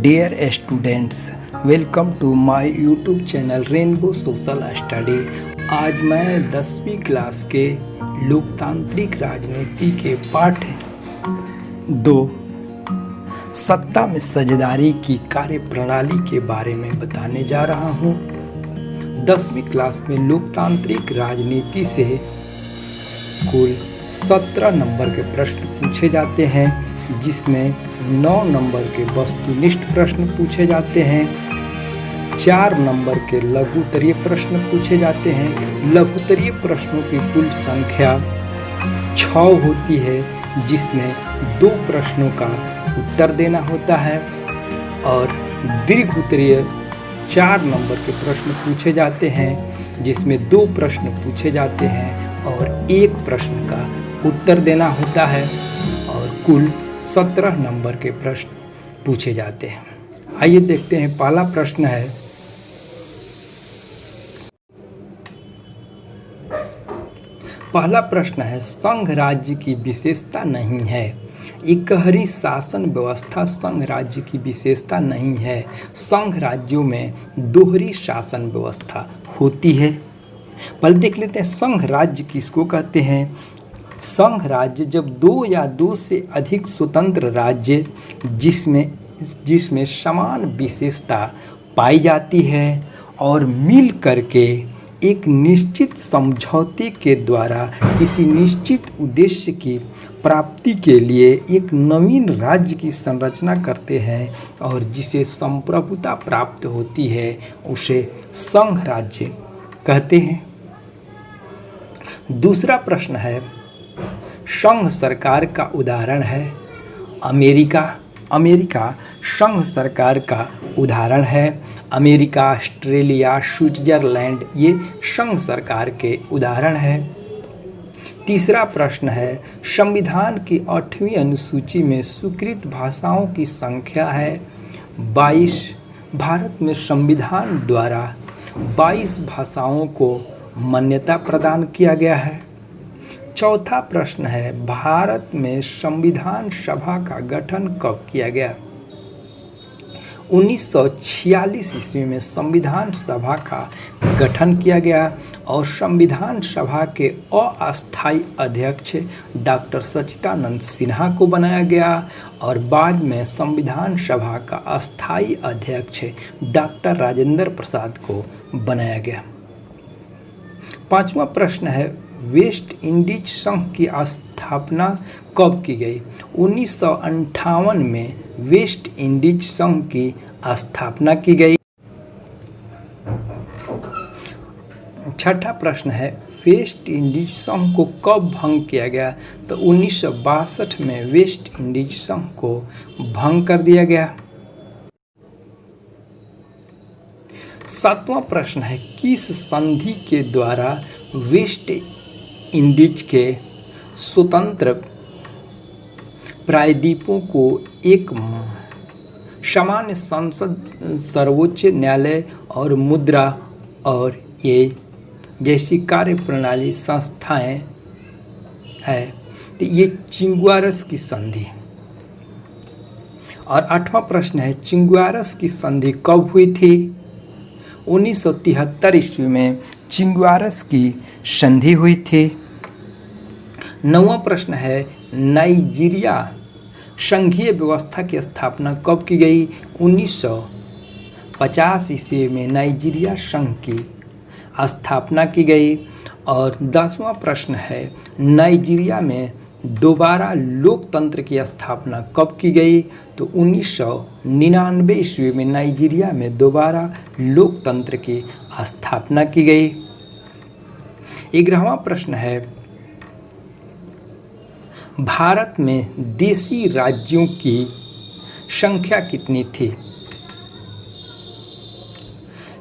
Dear students, welcome to my YouTube channel Rainbow Social Study. आज मैं 10वीं class के लोकतांत्रिक राजनीति के पाठ 2 सत्ता में साझेदारी की कार्यप्रणाली के बारे में बताने जा रहा हूँ। 10वीं क्लास में लोकतांत्रिक राजनीति से कुल 17 नंबर के प्रश्न पूछे जाते हैं, जिसमें 9 नंबर के वस्तुनिष्ठ प्रश्न पूछे जाते हैं, 4 नंबर के लघुत्तरीय प्रश्न पूछे जाते हैं। लघुत्तरीय प्रश्नों की कुल संख्या 6 होती है, जिसमें 2 प्रश्नों का उत्तर देना होता है, और दीर्घोत्तरीय 4 नंबर के प्रश्न पूछे जाते हैं, जिसमें 2 प्रश्न पूछे जाते हैं और 1 प्रश्न का उत्तर देना होता है, और कुल 17 नंबर के प्रश्न पूछे जाते हैं। आइए देखते हैं। पहला प्रश्न है, संघ राज्य की विशेषता नहीं है। इकहरी शासन व्यवस्था संघ राज्य की विशेषता नहीं है। संघ राज्यों में दोहरी शासन व्यवस्था होती है। पहले देख लेते हैं संघ राज्य किसको कहते हैं। संघ राज्य जब 2 या 2 से अधिक स्वतंत्र राज्य जिसमें समान विशेषता पाई जाती है और मिल करके एक निश्चित समझौते के द्वारा किसी निश्चित उद्देश्य की प्राप्ति के लिए एक नवीन राज्य की संरचना करते हैं और जिसे संप्रभुता प्राप्त होती है, उसे संघ राज्य कहते हैं। दूसरा प्रश्न है, संघ सरकार का उदाहरण है। अमेरिका संघ सरकार का उदाहरण है। अमेरिका, ऑस्ट्रेलिया, स्विट्जरलैंड ये संघ सरकार के उदाहरण है। तीसरा प्रश्न है, संविधान की 8वीं अनुसूची में स्वीकृत भाषाओं की संख्या है 22। भारत में संविधान द्वारा 22 भाषाओं को मान्यता प्रदान किया गया है। चौथा प्रश्न है, भारत में संविधान सभा का गठन कब किया गया। 1946 ईस्वी में संविधान सभा का गठन किया गया और संविधान सभा के अस्थायी अध्यक्ष डॉक्टर सच्चिदानंद सिन्हा को बनाया गया और बाद में संविधान सभा का अस्थायी अध्यक्ष डॉक्टर राजेंद्र प्रसाद को बनाया गया। पांचवा प्रश्न है, वेस्ट इंडीज संघ की स्थापना कब की गई। 1958 में वेस्ट इंडीज संघ की स्थापना की गई। छठा प्रश्न है, वेस्ट इंडीज संघ को कब भंग किया गया। तो 1962 में वेस्ट इंडीज संघ को भंग कर दिया गया। सातवां प्रश्न है, किस संधि के द्वारा वेस्ट इंडीज के स्वतंत्र प्रायद्वीपों को एक सामान्य संसद, सर्वोच्च न्यायालय और मुद्रा और ये जैसी कार्यप्रणाली संस्थाएं है, तो ये चिंगुआरस की संधि। और आठवां प्रश्न है, चिंगुआरस की संधि कब हुई थी। 1973 ईस्वी में चिंगुआरस की संधि हुई थी। 9वां प्रश्न है, नाइजीरिया संघीय व्यवस्था की स्थापना कब की गई। 1950 ईस्वी में नाइजीरिया संघ की स्थापना की गई। और 10वां प्रश्न है, नाइजीरिया में दोबारा लोकतंत्र की स्थापना कब की गई। तो 1999 ईस्वी में नाइजीरिया में दोबारा लोकतंत्र की स्थापना की गई। 11वां प्रश्न है, भारत में देशी राज्यों की संख्या कितनी थी।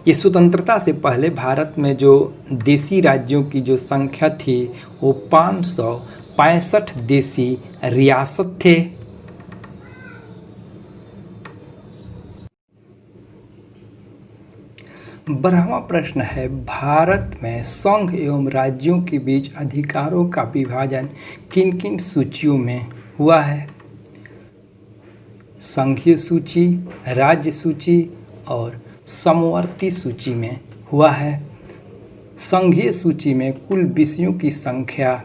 ये स्वतंत्रता से पहले भारत में जो देशी राज्यों की जो संख्या थी वो 565 देशी रियासत थे। बारहवां प्रश्न है, भारत में संघ एवं राज्यों के बीच अधिकारों का विभाजन किन किन सूचियों में हुआ है। संघीय सूची, राज्य सूची और समवर्ती सूची में हुआ है। संघीय सूची में कुल विषयों की संख्या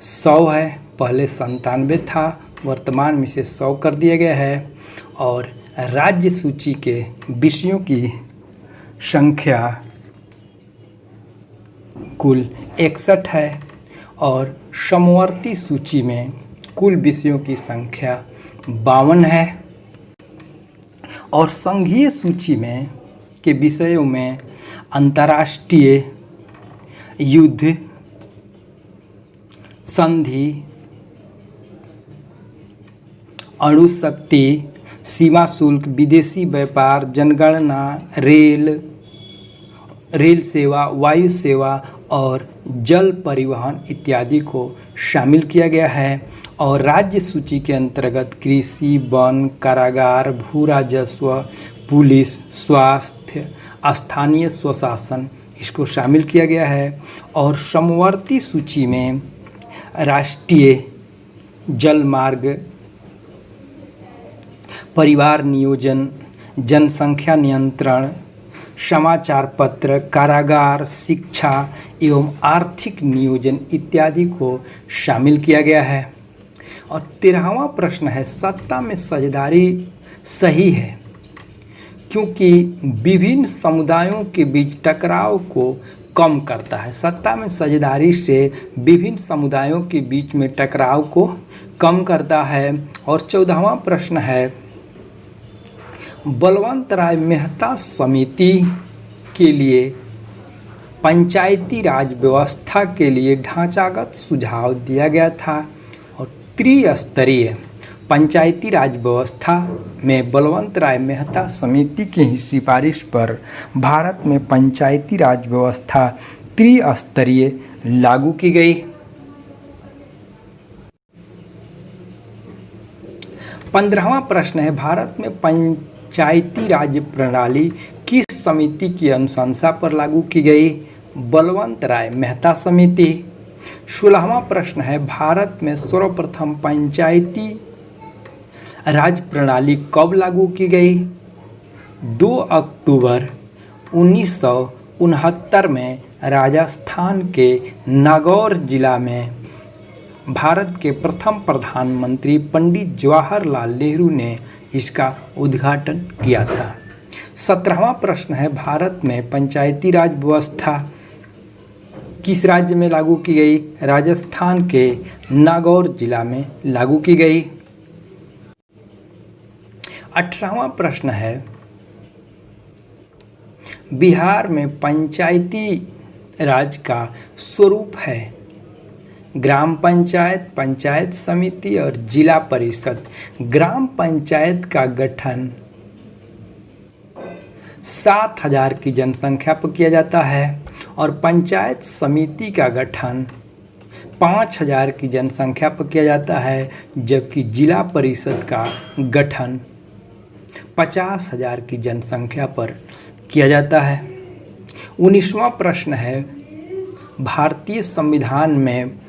100 है। पहले 97 था, वर्तमान में इसे 100 कर दिया गया है। और राज्य सूची के विषयों की संख्या कुल 61 है और समवर्ती सूची में कुल विषयों की संख्या 52 है। और संघीय सूची में के विषयों में अंतर्राष्ट्रीय युद्ध, संधि, अणु शक्ति, सीमा शुल्क, विदेशी व्यापार, जनगणना, रेल सेवा, वायु सेवा और जल परिवहन इत्यादि को शामिल किया गया है। और राज्य सूची के अंतर्गत कृषि, वन, कारागार, भू राजस्व, पुलिस, स्वास्थ्य, स्थानीय स्वशासन इसको शामिल किया गया है। और समवर्ती सूची में राष्ट्रीय जलमार्ग, परिवार नियोजन, जनसंख्या नियंत्रण, समाचार पत्र, कारागार, शिक्षा एवं आर्थिक नियोजन इत्यादि को शामिल किया गया है। और 13वां प्रश्न है, सत्ता में साझेदारी सही है क्योंकि विभिन्न समुदायों के बीच टकराव को कम करता है। सत्ता में साझेदारी से विभिन्न समुदायों के बीच में टकराव को कम करता है। और 14वां प्रश्न है, बलवंत राय मेहता समिति के लिए पंचायती राज व्यवस्था के लिए ढांचागत सुझाव दिया गया था। और त्रिस्तरीय पंचायती राज व्यवस्था में बलवंत राय मेहता समिति की सिफारिश पर भारत में पंचायती राज व्यवस्था त्रिस्तरीय लागू की गई। 15वां प्रश्न है, भारत में पंचायती राज प्रणाली किस समिति की अनुशंसा पर लागू की गई? बलवंत राय मेहता समिति। 16वां प्रश्न है, भारत में सर्वप्रथम पंचायती राज प्रणाली कब लागू की गई? 2 अक्टूबर 1969 में राजस्थान के नागौर जिला में भारत के प्रथम प्रधानमंत्री पंडित जवाहरलाल नेहरू ने इसका उद्घाटन किया था। 17वां प्रश्न है, भारत में पंचायती राज व्यवस्था किस राज्य में लागू की गई? राजस्थान के नागौर जिला में लागू की गई। 18वां प्रश्न है, बिहार में पंचायती राज का स्वरूप है ग्राम पंचायत, पंचायत समिति और जिला परिषद। ग्राम पंचायत का गठन 7000 की जनसंख्या पर किया जाता है और पंचायत समिति का गठन 5000 की जनसंख्या पर किया जाता है, जबकि जिला परिषद का गठन 50,000 की जनसंख्या पर किया जाता है। 19वां प्रश्न है, भारतीय संविधान में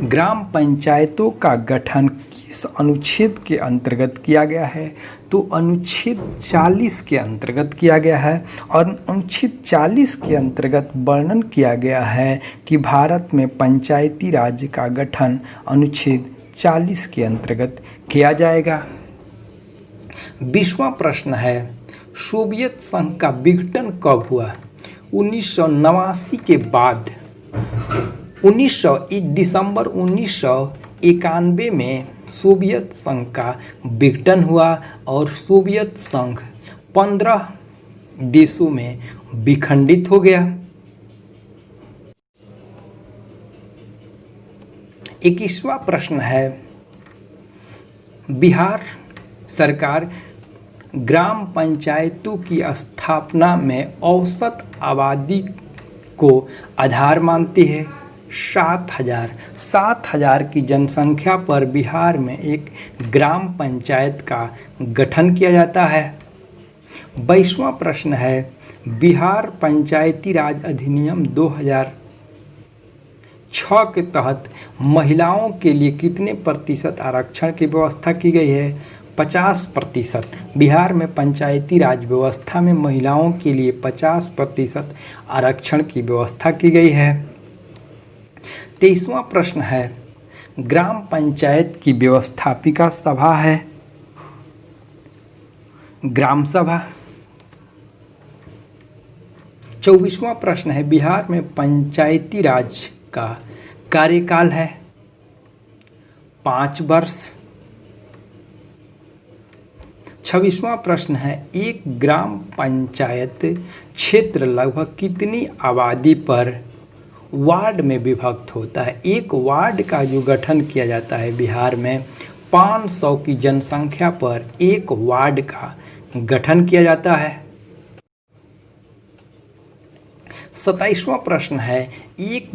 ग्राम पंचायतों का गठन किस अनुच्छेद के अंतर्गत किया गया है? तो अनुच्छेद 40 के अंतर्गत किया गया है। और अनुच्छेद 40 के अंतर्गत वर्णन किया गया है कि भारत में पंचायती राज का गठन अनुच्छेद 40 के अंतर्गत किया जाएगा। 20वां प्रश्न है, सोवियत संघ का विघटन कब हुआ? 1989 के बाद दिसंबर 1991 में सोवियत संघ का विघटन हुआ और सोवियत संघ 15 देशों में विखंडित हो गया। 21वां प्रश्न है, बिहार सरकार ग्राम पंचायतों की स्थापना में औसत आबादी को आधार मानती है। 7,000 की जनसंख्या पर बिहार में एक ग्राम पंचायत का गठन किया जाता है। 22वां प्रश्न है, बिहार पंचायती राज अधिनियम 2006 के तहत महिलाओं के लिए कितने प्रतिशत आरक्षण की व्यवस्था की गई है? 50%। बिहार में पंचायती राज व्यवस्था में महिलाओं के लिए 50% आरक्षण की व्यवस्था की गई है। 23वां प्रश्न है, ग्राम पंचायत की व्यवस्थापिका सभा है ग्राम सभा। 24वां प्रश्न है, बिहार में पंचायती राज का कार्यकाल है 5 वर्ष। 26वां प्रश्न है, एक ग्राम पंचायत क्षेत्र लगभग कितनी आबादी पर वार्ड में विभक्त होता है। एक वार्ड का जो गठन किया जाता है बिहार में 500 की जनसंख्या पर एक वार्ड का गठन किया जाता है। 27वां प्रश्न है, एक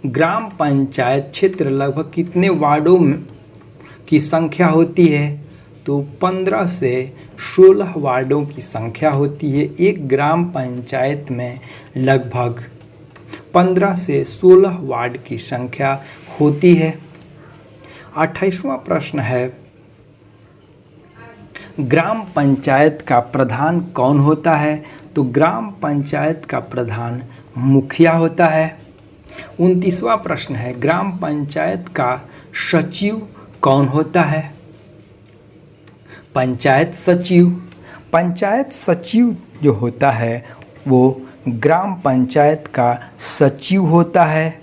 ग्राम पंचायत क्षेत्र लगभग कितने वार्डों की संख्या होती है, तो 15 से 16 वार्डों की संख्या होती है। एक ग्राम पंचायत में लगभग 15 से 16 वार्ड की संख्या होती है। 28वां प्रश्न है, ग्राम पंचायत का प्रधान कौन होता है, तो ग्राम पंचायत का प्रधान मुखिया होता है। 29वां प्रश्न है, ग्राम पंचायत का सचिव कौन होता है, पंचायत सचिव। पंचायत सचिव जो होता है वो ग्राम पंचायत का सचिव होता है,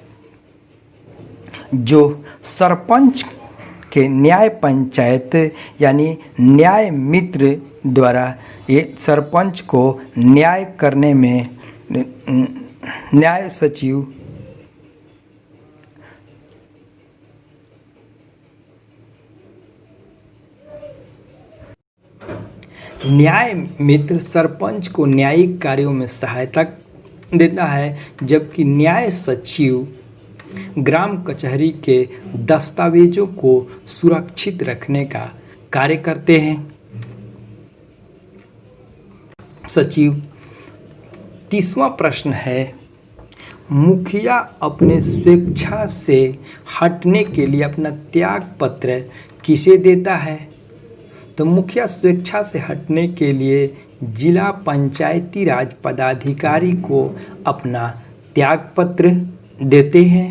जो सरपंच के न्याय पंचायत यानी न्याय मित्र द्वारा ये सरपंच को न्याय करने में न्याय सचिव न्याय मित्र सरपंच को न्यायिक कार्यों में सहायता देता है, जबकि न्याय सचिव ग्राम कचहरी के दस्तावेजों को सुरक्षित रखने का कार्य करते हैं। सचिव। 30वां प्रश्न है, मुखिया अपने स्वेच्छा से हटने के लिए अपना त्याग पत्र किसे देता है, तो मुखिया स्वेच्छा से हटने के लिए जिला पंचायती राज पदाधिकारी को अपना त्याग पत्र देते हैं।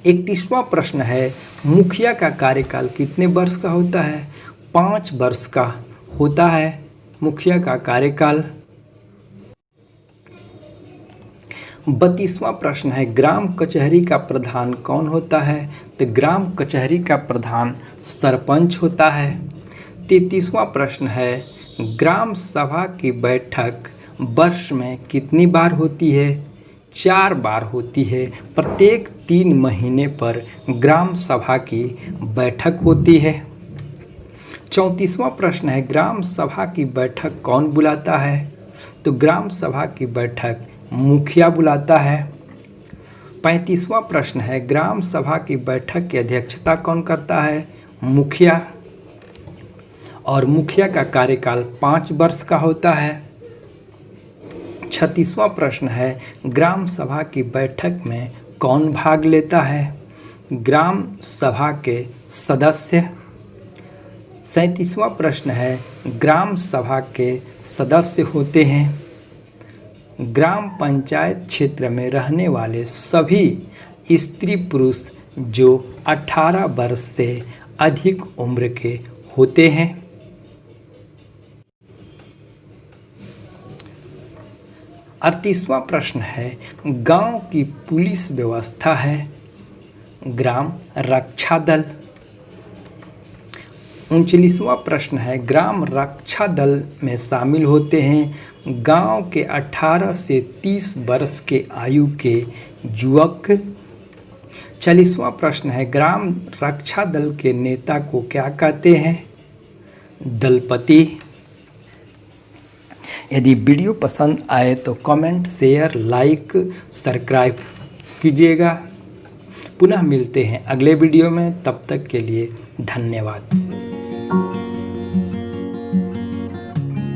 31वां प्रश्न है, मुखिया का कार्यकाल कितने वर्ष का होता है, 5 वर्ष का होता है मुखिया का कार्यकाल। 32वां प्रश्न है, ग्राम कचहरी का प्रधान कौन होता है, तो ग्राम कचहरी का प्रधान सरपंच होता है। 33वां प्रश्न है, ग्राम सभा की बैठक वर्ष में कितनी बार होती है, 4 बार होती है। प्रत्येक 3 महीने पर ग्राम सभा की बैठक होती है। 34वां प्रश्न है, ग्राम सभा की बैठक कौन बुलाता है, तो ग्राम सभा की बैठक मुखिया बुलाता है। 35वां प्रश्न है, ग्राम सभा की बैठक की अध्यक्षता कौन करता है, मुखिया, और मुखिया का कार्यकाल 5 वर्ष का होता है। 36वां प्रश्न है, ग्राम सभा की बैठक में कौन भाग लेता है, ग्राम सभा के सदस्य। 37वां प्रश्न है, ग्राम सभा के सदस्य होते हैं ग्राम पंचायत क्षेत्र में रहने वाले सभी स्त्री पुरुष जो 18 वर्ष से अधिक उम्र के होते हैं। 38वां प्रश्न है, गांव की पुलिस व्यवस्था है ग्राम रक्षा दल। 39वां प्रश्न है, ग्राम रक्षा दल में शामिल होते हैं गांव के 18 से 30 वर्ष के आयु के युवक। 40वां प्रश्न है, ग्राम रक्षा दल के नेता को क्या कहते हैं, दलपति। यदि वीडियो पसंद आए तो कमेंट, शेयर, लाइक, सब्सक्राइब कीजिएगा। पुनः मिलते हैं अगले वीडियो में, तब तक के लिए धन्यवाद।